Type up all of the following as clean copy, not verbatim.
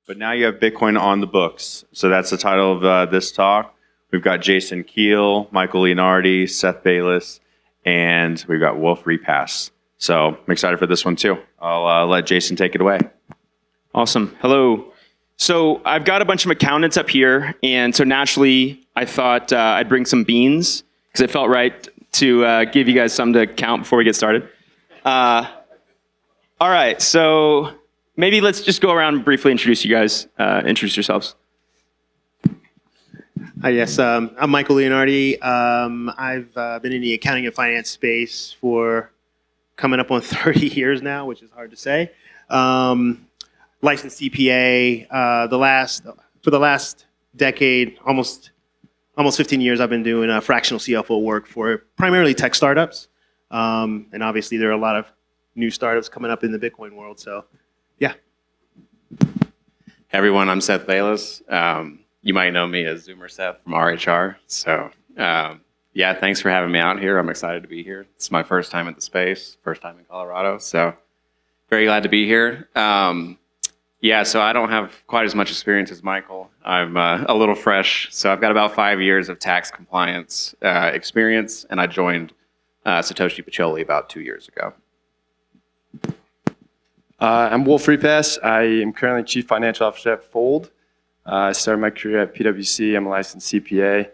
but now you have Bitcoin on the books. So that's the title of this talk. We've got Jason Keel, Michael Leonardi, Seth Bayless, and we've got Wolf Repass. So I'm excited for this one too. I'll let Jason take it away. Awesome. Hello. So I've got a bunch of accountants up here, and so naturally I thought I'd bring some beans because it felt right to give you guys something to count before we get started. All right, so maybe let's just go around and briefly introduce you guys. Introduce yourselves. Yes, I'm Michael Leonardi. I've been in the accounting and finance space for coming up on 30 years now, which is hard to say. Licensed CPA. For the last decade, almost 15 years, I've been doing fractional CFO work for primarily tech startups. And obviously, there are a lot of new startups coming up in the Bitcoin world. So, yeah. Hey everyone, I'm Seth Bayless. You might know me as Zoomer Seth from RHR. So, yeah, thanks for having me out here. I'm excited to be here. It's my first time at the space, first time in Colorado. So, very glad to be here. Yeah, so I don't have quite as much experience as Michael. I'm a little fresh. So, I've got about 5 years of tax compliance experience, and I joined Satoshi Pacholi about 2 years ago. I'm Wolf Repass. I am currently Chief Financial Officer at Fold. I started my career at PwC. I'm a licensed CPA,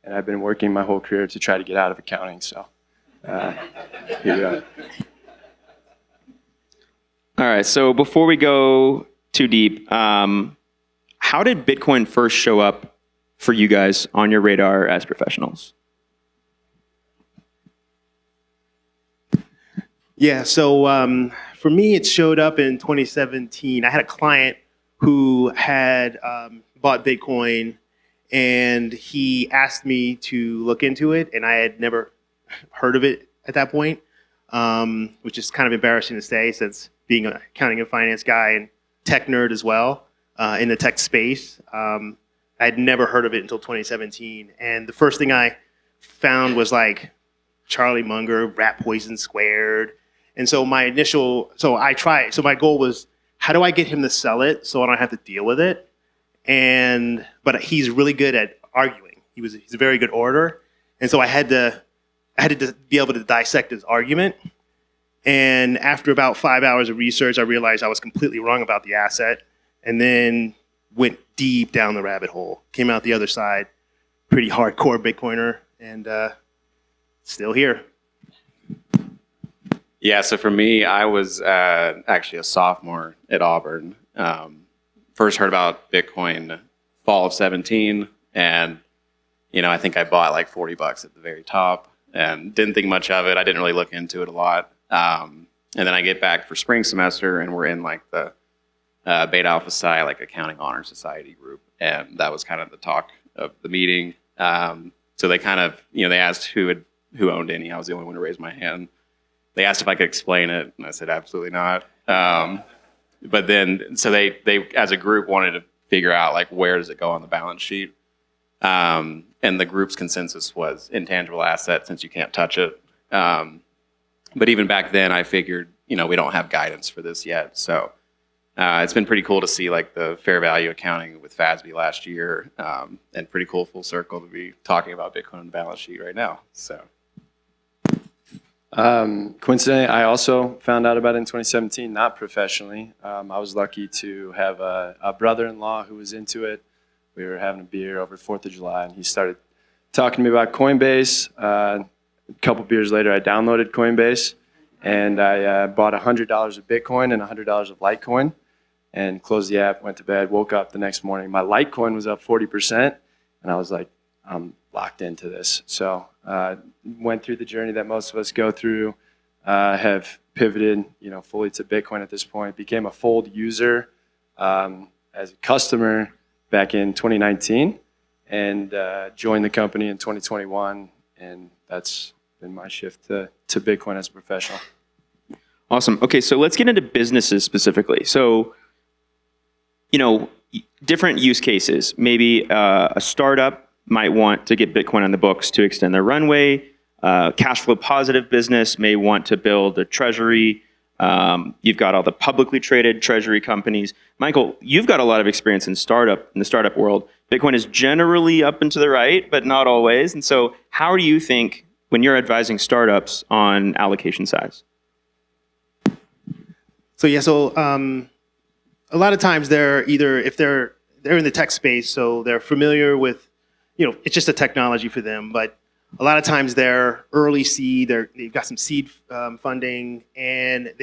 and I've been working my whole career to try to get out of accounting. So here we are. All right, so before we go too deep, how did Bitcoin first show up for you guys on your radar as professionals? Yeah, so for me, it showed up in 2017. I had a client who had bought Bitcoin, and he asked me to look into it, and I had never heard of it at that point, which is kind of embarrassing to say since being an accounting and finance guy and tech nerd as well in the tech space. I had never heard of it until 2017, and the first thing I found was like Charlie Munger, Rat Poison Squared. And so my goal was, how do I get him to sell it so I don't have to deal with it? But he's really good at arguing. He's a very good orator. And so I had to be able to dissect his argument. And after about 5 hours of research, I realized I was completely wrong about the asset, and then went deep down the rabbit hole. Came out the other side, pretty hardcore Bitcoiner, and still here. Yeah, so for me, I was actually a sophomore at Auburn. First heard about Bitcoin fall of 17, and I think I bought like $40 at the very top, and didn't think much of it. I didn't really look into it a lot. And then I get back for spring semester, and we're in like the Beta Alpha Psi, like Accounting Honor Society group, and that was kind of the talk of the meeting. So they kind of, they asked who owned any. I was the only one to raise my hand. They asked if I could explain it, and I said absolutely not. But then, so they as a group wanted to figure out like where does it go on the balance sheet, and the group's consensus was intangible asset since you can't touch it. But even back then, I figured we don't have guidance for this yet. So it's been pretty cool to see like the fair value accounting with FASB last year, and pretty cool full circle to be talking about Bitcoin on the balance sheet right now. So. Coincidentally, I also found out about it in 2017, not professionally. I was lucky to have a brother-in-law who was into it. We were having a beer over 4th of July, and he started talking to me about Coinbase. A couple beers later, I downloaded Coinbase, and I bought $100 of Bitcoin and $100 of Litecoin, and closed the app, went to bed, woke up the next morning. My Litecoin was up 40%, and I was like, I'm locked into this. So went through the journey that most of us go through, have pivoted, fully to Bitcoin at this point, became a Fold user as a customer back in 2019, and joined the company in 2021, and that's been my shift to Bitcoin as a professional. Awesome. Okay, so let's get into businesses specifically. So, different use cases. Maybe a startup might want to get Bitcoin on the books to extend their runway. Cash flow positive business may want to build a treasury You've got all the publicly traded treasury companies. Michael, you've got a lot of experience in the startup world. Bitcoin is generally up and to the right, but not always. And so how do you think when you're advising startups on allocation size? So a lot of times they're either, if they're in the tech space, so they're familiar with, it's just a technology for them. But a lot of times they're early seed, they've got some seed funding, and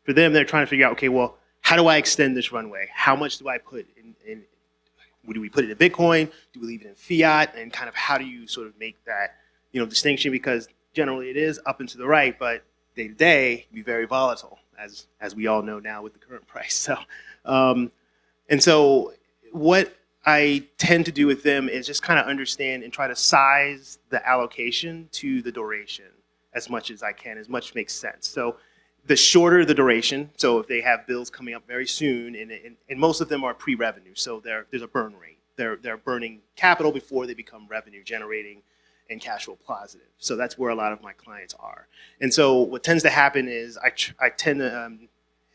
for them, they're trying to figure out, okay, well, how do I extend this runway? How much do I put in? Do we put it in Bitcoin? Do we leave it in fiat? And kind of how do you sort of make that, distinction? Because generally it is up and to the right, but day to day it can be very volatile, as we all know now with the current price. So, and so what I tend to do with them is just kind of understand and try to size the allocation to the duration as much as I can, as much makes sense. So the shorter the duration, so if they have bills coming up very soon, and most of them are pre-revenue, so there's a burn rate. They're burning capital before they become revenue generating and cash flow positive. So that's where a lot of my clients are. And so what tends to happen is I tend to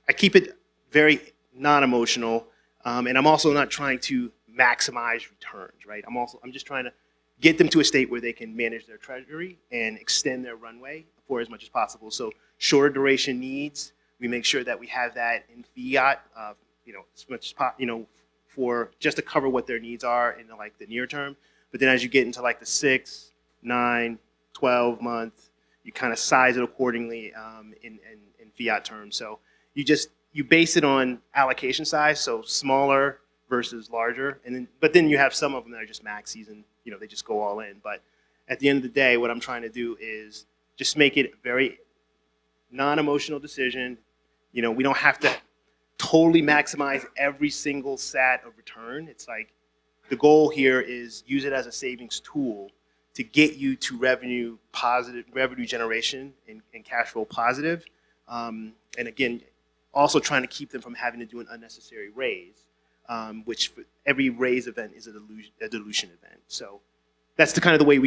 I keep it very non-emotional, and I'm also not trying to maximize returns, right? I'm just trying to get them to a state where they can manage their treasury and extend their runway for as much as possible. So shorter duration needs, we make sure that we have that in fiat, as much as possible, for just to cover what their needs are in like the near term. But then as you get into like the 6, 9, 12 month, you kind of size it accordingly in fiat terms. So you base it on allocation size, so smaller versus larger, but then you have some of them that are just maxis and they just go all in. But at the end of the day, what I'm trying to do is just make it a very non-emotional decision. We don't have to totally maximize every single sat of return. It's like the goal here is use it as a savings tool to get you to revenue generation and cash flow positive. And again, also trying to keep them from having to do an unnecessary raise, which for every raise event is a dilution event. So that's the kind of the way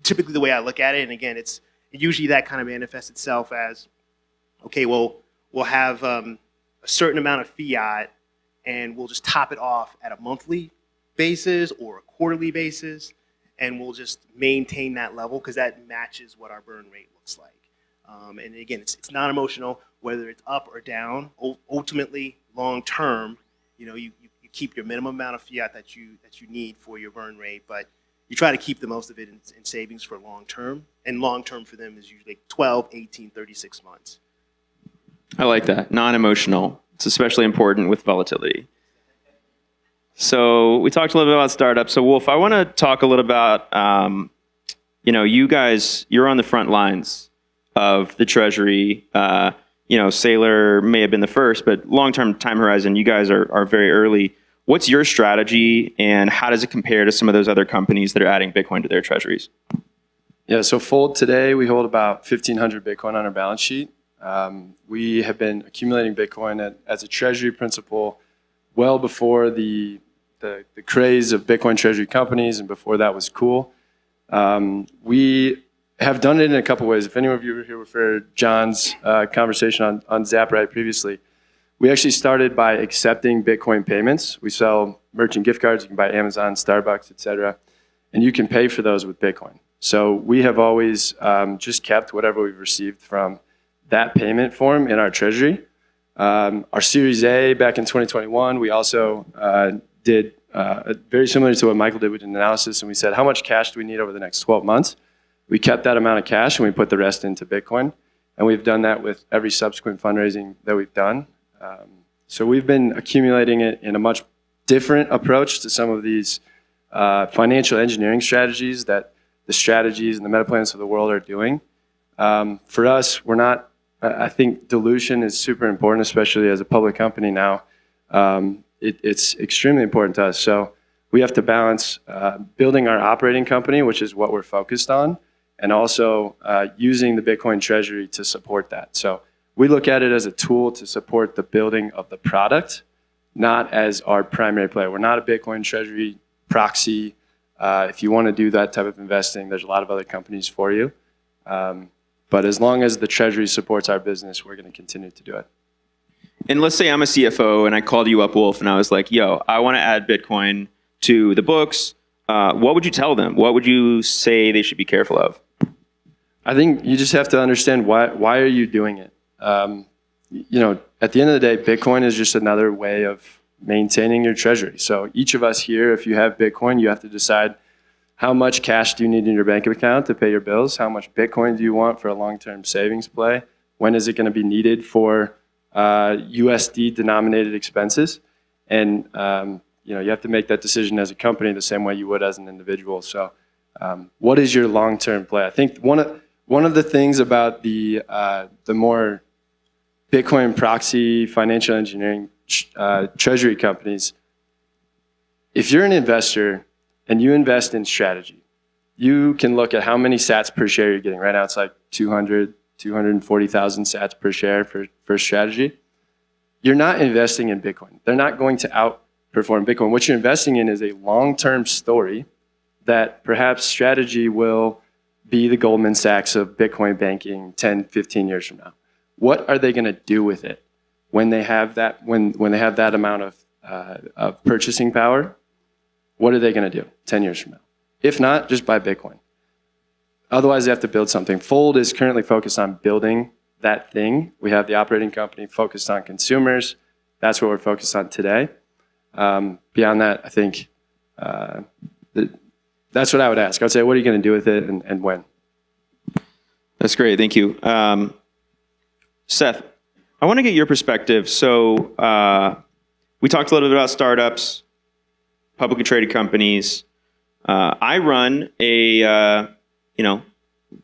typically the way I look at it. And again, it's usually that kind of manifests itself as, okay, well, we'll have a certain amount of fiat and we'll just top it off at a monthly basis or a quarterly basis. And we'll just maintain that level because that matches what our burn rate looks like. And again, it's not emotional, whether it's up or down. Ultimately, long term, you keep your minimum amount of fiat that you need for your burn rate, but you try to keep the most of it in savings for long term. And long term for them is usually 12, 18, 36 months. I like that. Non-emotional. It's especially important with volatility. So we talked a little bit about startups. So Wolf, I want to talk a little about, you guys, you're on the front lines of the treasury. Saylor may have been the first, but long-term time horizon, you guys are very early. What's your strategy and how does it compare to some of those other companies that are adding Bitcoin to their treasuries? Yeah, so Fold today, we hold about 1,500 Bitcoin on our balance sheet. We have been accumulating Bitcoin as a treasury principal well before the craze of Bitcoin treasury companies and before that was cool. We have done it in a couple ways. If any of you were here for John's conversation on ZapRide previously, we actually started by accepting Bitcoin payments. We sell merchant gift cards. You can buy Amazon, Starbucks, etc., and you can pay for those with Bitcoin. So we have always just kept whatever we've received from that payment form in our treasury. Our Series A back in 2021, we also did very similar to what Michael did with an analysis, and we said, how much cash do we need over the next 12 months? We kept that amount of cash and we put the rest into Bitcoin. And we've done that with every subsequent fundraising that we've done. So we've been accumulating it in a much different approach to some of these financial engineering strategies that the strategies and the metaplans of the world are doing. For us, I think dilution is super important, especially as a public company now. It's extremely important to us. So we have to balance building our operating company, which is what we're focused on, and also using the Bitcoin treasury to support that. So we look at it as a tool to support the building of the product, not as our primary play. We're not a Bitcoin treasury proxy. If you want to do that type of investing, there's a lot of other companies for you. But as long as the Treasury supports our business, we're going to continue to do it. And let's say I'm a CFO and I called you up, Wolf, and I was like, yo, I want to add Bitcoin to the books. What would you tell them? What would you say they should be careful of? I think you just have to understand why are you doing it. At the end of the day, Bitcoin is just another way of maintaining your treasury. So each of us here, if you have Bitcoin, you have to decide how much cash do you need in your bank account to pay your bills? How much Bitcoin do you want for a long-term savings play? When is it going to be needed for USD denominated expenses? And you have to make that decision as a company the same way you would as an individual. So what is your long-term play? I think one of the things about the more Bitcoin proxy financial engineering treasury companies, if you're an investor and you invest in strategy, you can look at how many sats per share you're getting. Right now it's like 240,000 sats per share for strategy. You're not investing in Bitcoin. They're not going to outperform Bitcoin. What you're investing in is a long-term story that perhaps strategy will be the Goldman Sachs of Bitcoin banking 10, 15 years from now. What are they going to do with it when they have that amount of purchasing power? What are they going to do 10 years from now? If not, just buy Bitcoin. Otherwise, they have to build something. Fold is currently focused on building that thing. We have the operating company focused on consumers. That's what we're focused on today. Beyond that, I think that's what I would ask. I would say, what are you going to do with it and when? That's great. Thank you. Seth, I want to get your perspective. So we talked a little bit about startups, publicly traded companies. I run a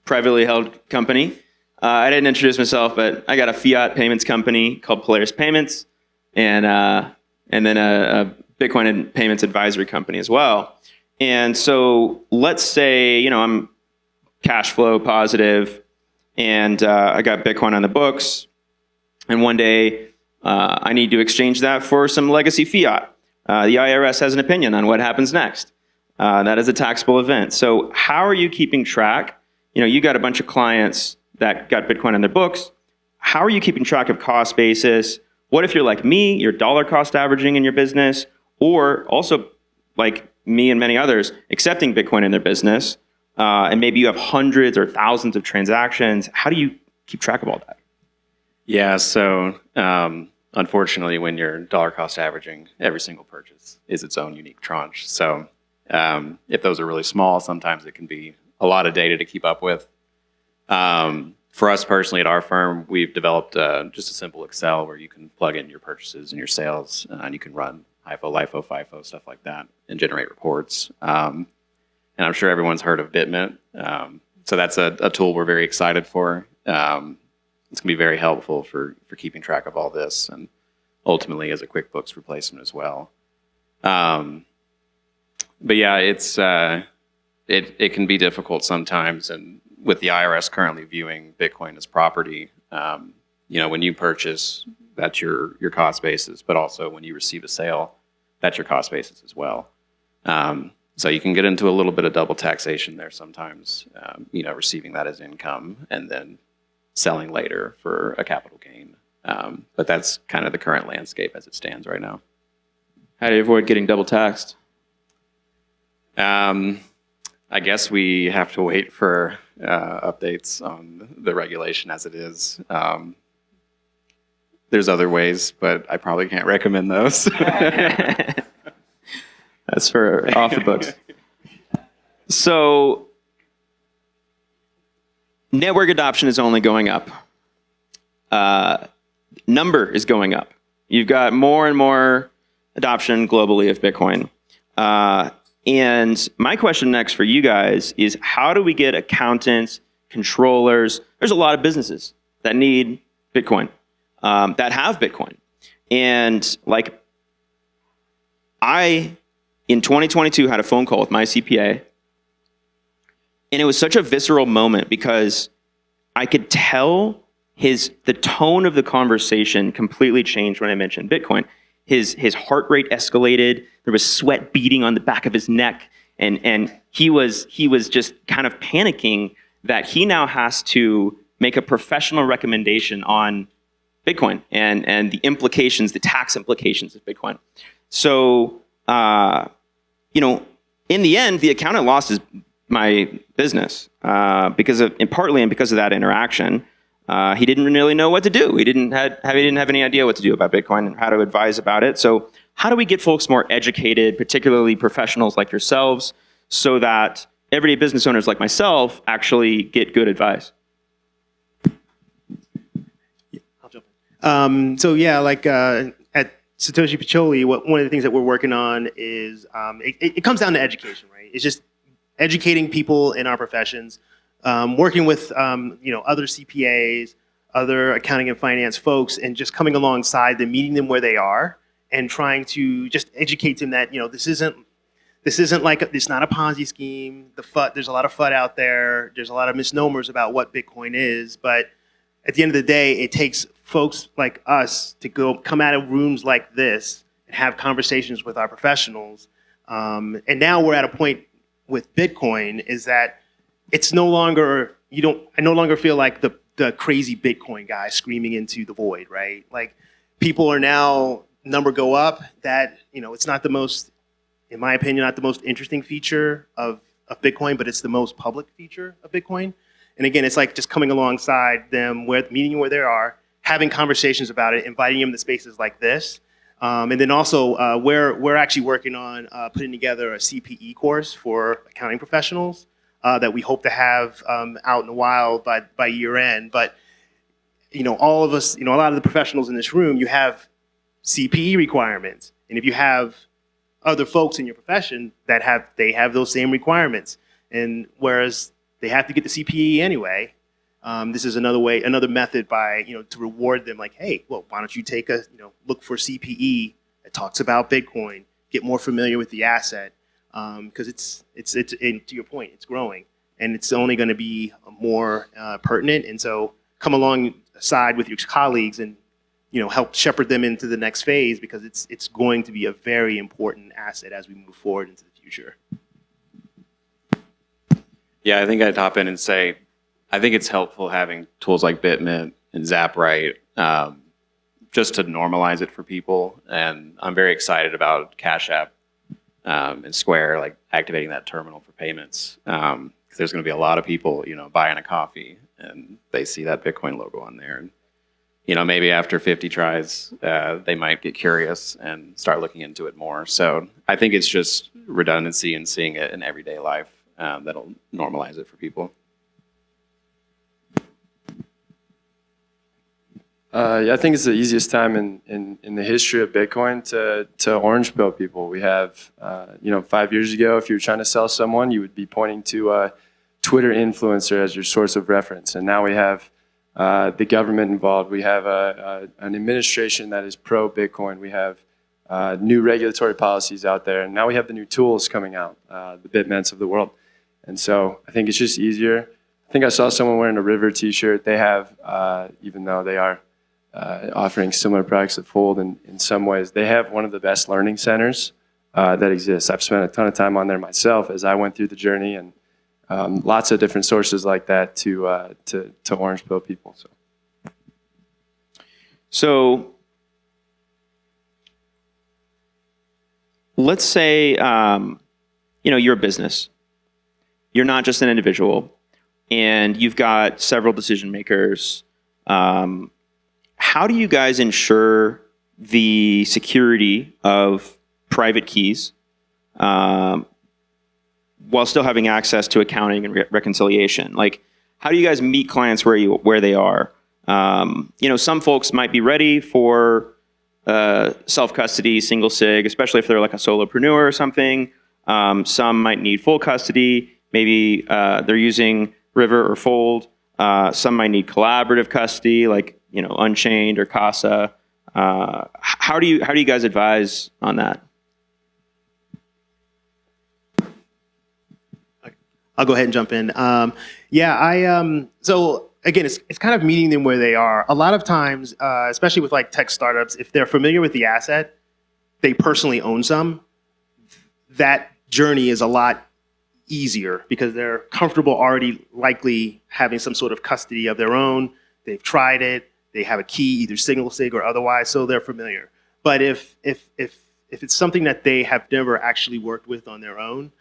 privately held company. I didn't introduce myself, but I got a fiat payments company called Polaris Payments, and then a Bitcoin and payments advisory company as well. And so let's say I'm cash flow positive, and I got Bitcoin on the books, and one day I need to exchange that for some legacy fiat. The IRS has an opinion on what happens next. That is a taxable event. So how are you keeping track? You got a bunch of clients that got Bitcoin on their books. How are you keeping track of cost basis? What if you're like me, you're dollar cost averaging in your business, or also like me and many others accepting Bitcoin in their business, and maybe you have hundreds or thousands of transactions. How do you keep track of all that? Yeah, so unfortunately, when you're dollar cost averaging, every single purchase is its own unique tranche. So if those are really small, sometimes it can be a lot of data to keep up with. For us personally at our firm, we've developed just a simple Excel where you can plug in your purchases and your sales, and you can run HIFO, LIFO, FIFO, stuff like that, and generate reports. And I'm sure everyone's heard of BitMint. So that's a tool we're very excited for. It's going to be very helpful for keeping track of all this, and ultimately as a QuickBooks replacement as well. But yeah, it can be difficult sometimes, and with the IRS currently viewing Bitcoin as property, when you purchase, that's your cost basis, but also when you receive a sale, that's your cost basis as well. So you can get into a little bit of double taxation there sometimes, receiving that as income and then selling later for a capital gain. But that's kind of the current landscape as it stands right now. How do you avoid getting double taxed? I guess we have to wait for updates on the regulation as it is. There's other ways, but I probably can't recommend those. That's for off the books. So network adoption is only going up. Number is going up. You've got more and more adoption globally of Bitcoin. And my question next for you guys is, how do we get accountants, controllers? There's a lot of businesses that need Bitcoin, that have Bitcoin. And like, I, in 2022, had a phone call with my CPA, and it was such a visceral moment because I could tell the tone of the conversation completely changed when I mentioned Bitcoin. His heart rate escalated. There was sweat beating on the back of his neck, and he was just kind of panicking that he now has to make a professional recommendation on Bitcoin and the implications, the tax implications of Bitcoin. So, in the end, the accountant lost my business because of that interaction. He didn't really know what to do. He didn't have any idea what to do about Bitcoin and how to advise about it. So how do we get folks more educated, particularly professionals like yourselves, so that everyday business owners like myself actually get good advice? I'll jump in. At Satoshi Picholi, one of the things that we're working on is it comes down to education, right? It's just educating people in our professions, working with other CPAs, other accounting and finance folks, and just coming alongside them, meeting them where they are, and trying to just educate them that this isn't it's not a Ponzi scheme. There's a lot of FUD out there. There's a lot of misnomers about what Bitcoin is, but at the end of the day, it takes folks like us to come out of rooms like this and have conversations with our professionals. And now we're at a point with Bitcoin is that it's no longer I no longer feel like the crazy Bitcoin guy screaming into the void, right? Like people are now number go up that it's not the most, in my opinion, not the most interesting feature of Bitcoin, but it's the most public feature of Bitcoin. And again, it's like just coming alongside them, meeting where they are, having conversations about it, inviting them to spaces like this. And then also, we're actually working on putting together a CPE course for accounting professionals that we hope to have out in the wild by year end. But all of us, a lot of the professionals in this room, you have CPE requirements, and if you have other folks in your profession that have those same requirements, and whereas they have to get the CPE anyway. This is another method to reward them. Like, hey, well, why don't you take look for CPE that talks about Bitcoin, get more familiar with the asset, because it's to your point, it's growing, and it's only going to be more pertinent. And so, come alongside with your colleagues and help shepherd them into the next phase, because it's going to be a very important asset as we move forward into the future. Yeah, I think I'd hop in and say, I think it's helpful having tools like BitMint and ZapRight just to normalize it for people. And I'm very excited about Cash App and Square, like activating that terminal for payments. Because there's going to be a lot of people, buying a coffee and they see that Bitcoin logo on there. And, maybe after 50 tries, they might get curious and start looking into it more. So I think it's just redundancy and seeing it in everyday life that'll normalize it for people. I think it's the easiest time in the history of Bitcoin to orange pill people. We have, 5 years ago, if you were trying to sell someone, you would be pointing to a Twitter influencer as your source of reference. And now we have the government involved. We have an administration that is pro-Bitcoin. We have new regulatory policies out there. And now we have the new tools coming out, the BitMints of the world. And so I think it's just easier. I think I saw someone wearing a River t-shirt. They have, even though they are offering similar products that Fold in some ways, they have one of the best learning centers that exists. I've spent a ton of time on there myself as I went through the journey, and lots of different sources like that to orange pill people. So let's say you're a business. You're not just an individual, and you've got several decision makers. How do you guys ensure the security of private keys while still having access to accounting and reconciliation? Like, how do you guys meet clients where they are? Some folks might be ready for self-custody, single sig, especially if they're like a solopreneur or something. Some might need full custody. Maybe they're using River or Fold. Some might need collaborative custody, like Unchained or Casa. How do you guys advise on that? I'll go ahead and jump in. So again, it's kind of meeting them where they are. A lot of times, especially with like tech startups, if they're familiar with the asset, they personally own some. That journey is a lot easier because they're comfortable already likely having some sort of custody of their own. They've tried it. They have a key, either single sig or otherwise, so they're familiar. But if it's something that they have never actually worked with on their own,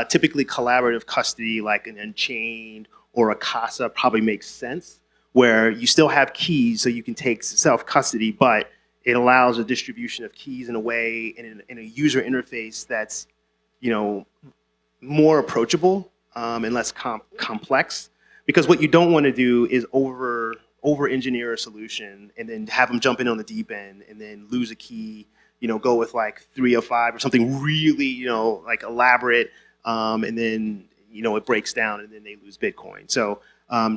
typically collaborative custody like an Unchained or a Casa probably makes sense, where you still have keys so you can take self-custody, but it allows a distribution of keys in a way, in a user interface that's, more approachable and less complex. Because what you don't want to do is over-engineer a solution and then have them jump in on the deep end and then lose a key, go with like 305 or something really, like elaborate, and then, it breaks down and then they lose Bitcoin. So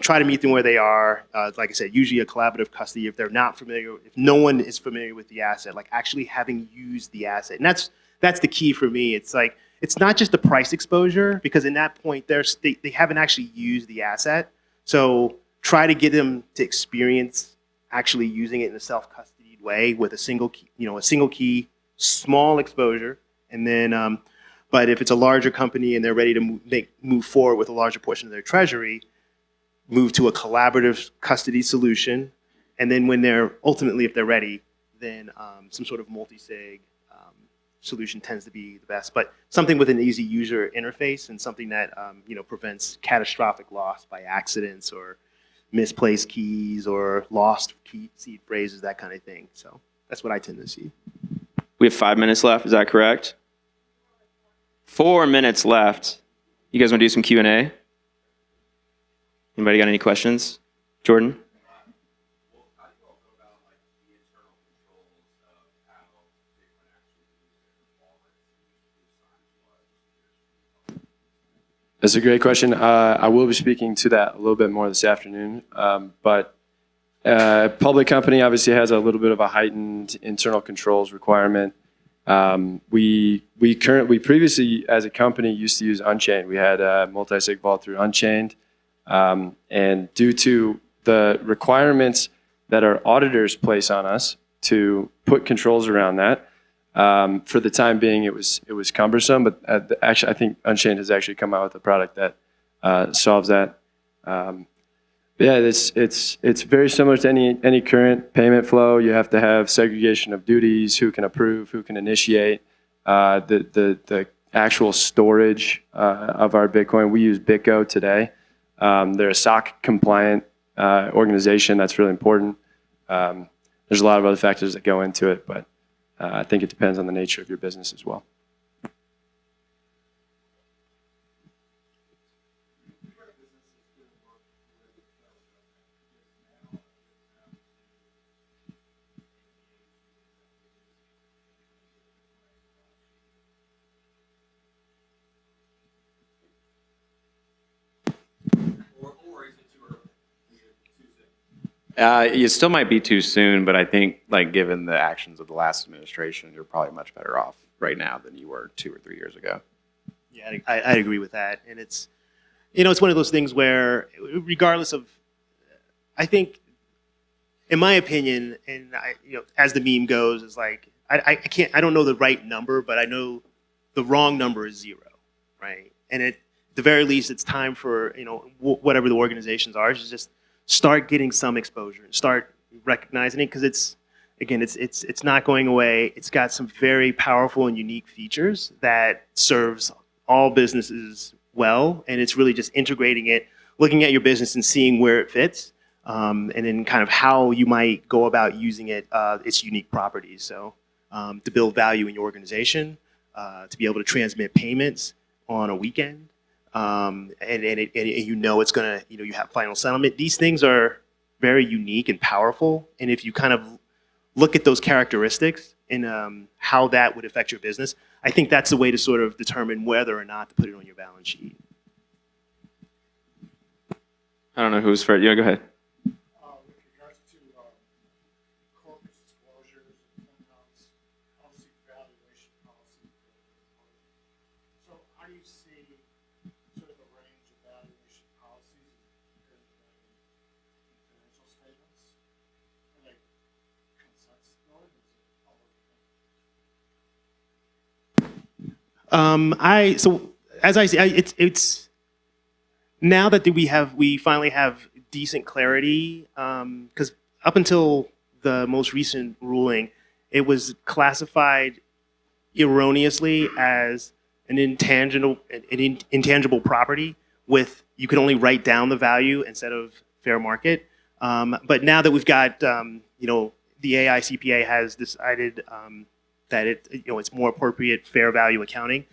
try to meet them where they are. Like I said, usually a collaborative custody if they're not familiar, if no one is familiar with the asset, like actually having used the asset. And that's the key for me. It's like, it's not just the price exposure, because in that point they haven't actually used the asset. So try to get them to experience actually using it in a self-custodied way with a single key, small exposure, and then. But if it's a larger company and they're ready to move forward with a larger portion of their treasury, move to a collaborative custody solution, and then when they're ultimately, if they're ready, then some sort of multi-sig solution tends to be the best. But something with an easy user interface and something that prevents catastrophic loss by accidents or misplaced keys or lost key seed phrases, that kind of thing. So that's what I tend to see. We have 5 minutes left. Is that correct? 4 minutes left. You guys want to do some Q&A? Anybody got any questions? Jordan? That's a great question. I will be speaking to that a little bit more this afternoon. But public company obviously has a little bit of a heightened internal controls requirement. We previously, as a company, used to use Unchained. We had multi-sig vault through Unchained. And due to the requirements that our auditors place on us to put controls around that, for the time being, it was cumbersome. But actually, I think Unchained has actually come out with a product that solves that. It's very similar to any current payment flow. You have to have segregation of duties, who can approve, who can initiate, the actual storage of our Bitcoin. We use BitGo today. They're a SOC compliant organization. That's really important. There's a lot of other factors that go into it, but I think it depends on the nature of your business as well. It still might be too soon, but I think, like, given the actions of the last administration, you're probably much better off right now than you were 2 or 3 years ago. Yeah, I'd agree with that. And it's, it's one of those things where, regardless of, I think, in my opinion, and as the meme goes, is like, I don't know the right number, but I know the wrong number is 0, right? And at the very least, it's time for, whatever the organizations are, is just start getting some exposure and start recognizing it, because it's not going away. It's got some very powerful and unique features that serves all businesses well, and it's really just integrating it, looking at your business and seeing where it fits, and then kind of how you might go about using it, its unique properties. So to build value in your organization, to be able to transmit payments on a weekend, and it's gonna, you have final settlement. These things are very unique and powerful, and if you kind of look at those characteristics and how that would affect your business, I think that's the way to sort of determine whether or not to put it on your balance sheet. I don't know who's first. Yeah, go ahead. With regards to corporate disclosures and sometimes policy valuation policy. So how do you see sort of the range of valuation policies in financial statements? Are they consensus building? Is it public? as I say, it's now that we finally have decent clarity, because up until the most recent ruling, it was classified erroneously as an intangible property with you could only write down the value instead of fair market. But now that we've got the AICPA has decided that it's more appropriate fair value accounting.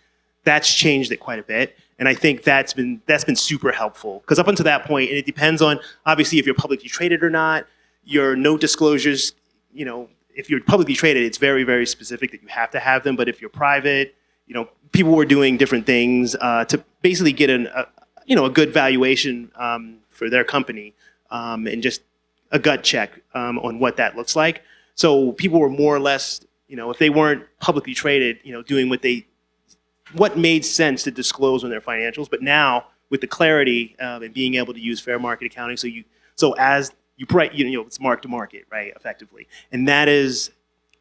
That's changed it quite a bit, and I think that's been super helpful because up until that point, and it depends on obviously if you're publicly traded or not. Your note disclosures, if you're publicly traded, it's very, very specific that you have to have them. But if you're private, people were doing different things to basically get a good valuation for their company and just a gut check on what that looks like. So people were more or less, if they weren't publicly traded, doing what made sense to disclose on their financials. But now with the clarity and being able to use fair market accounting, it's mark to market, right, effectively. And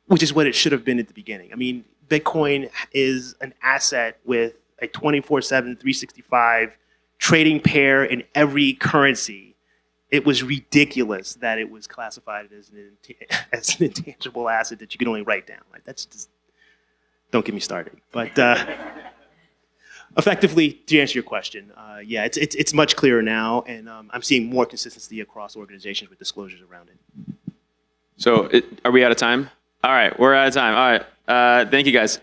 which is what it should have been at the beginning. I mean, Bitcoin is an asset with a 24/7, 365 trading pair in every currency. It was ridiculous that it was classified as an intangible asset that you can only write down. Right? That's just, don't get me started. But effectively, to answer your question, it's much clearer now, and I'm seeing more consistency across organizations with disclosures around it. So are we out of time? All right, we're out of time. All right, thank you guys.